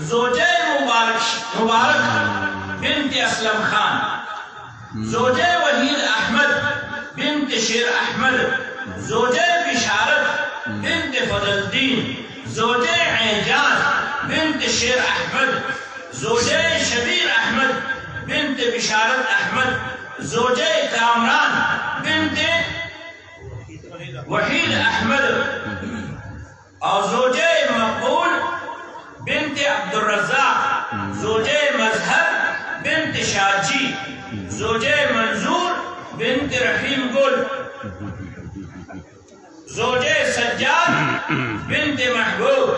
Jose मुबारक bint Aslam Khan, Jose Waheed Ahmad bint शेर Ahmad, Jose बिशारत bint Fazluddin, Jose Ejaz bint शेर Ahmad, Jose Shabir Ahmad bint बिशारत Ahmad, Jose Kamran bint Waheed Ahmad और Jose मकबूल bint अब्दुर्रज़्ज़ाक, Jose मजहर bint Shaji, Jose मंजूर bint रहीम गुल, Jose Sajjad bint महबूब,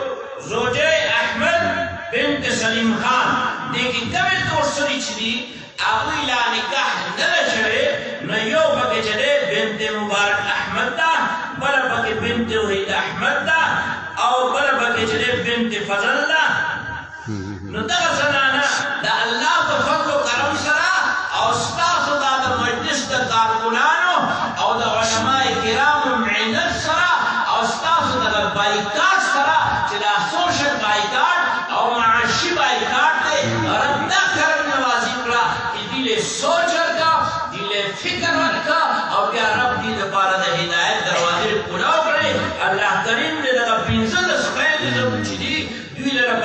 Jose Ahmad bint Salim Khan. देखिए कभी तो सरिचदी आविला निकाह न चले न यो बगे चले बिन्त मुबारक अहमद दा, बल बगे बिन्त वहीद अहमद दा और बल बगे चले बिन्त फजल दा। न तक सनाना दा अल्लाह को फजल करम सरा और उस्ताद दा मजलिस दा कारकुनानो और दा उलमाए किराम मेहनत सरा और उस्ताद दा बाइकाट सरा चला सोशल बाइकाट और माशी बाइकाट दे रद्दा करम नवाजी करा कि दिले सोच रखा, दिले फिक्र रखा और क्या रब दी दोबारा दे हिदायत दरवाजे खुला करे। अल्लाह करीम ने लगा पिंजल सफेद जो चीज़ दिले रब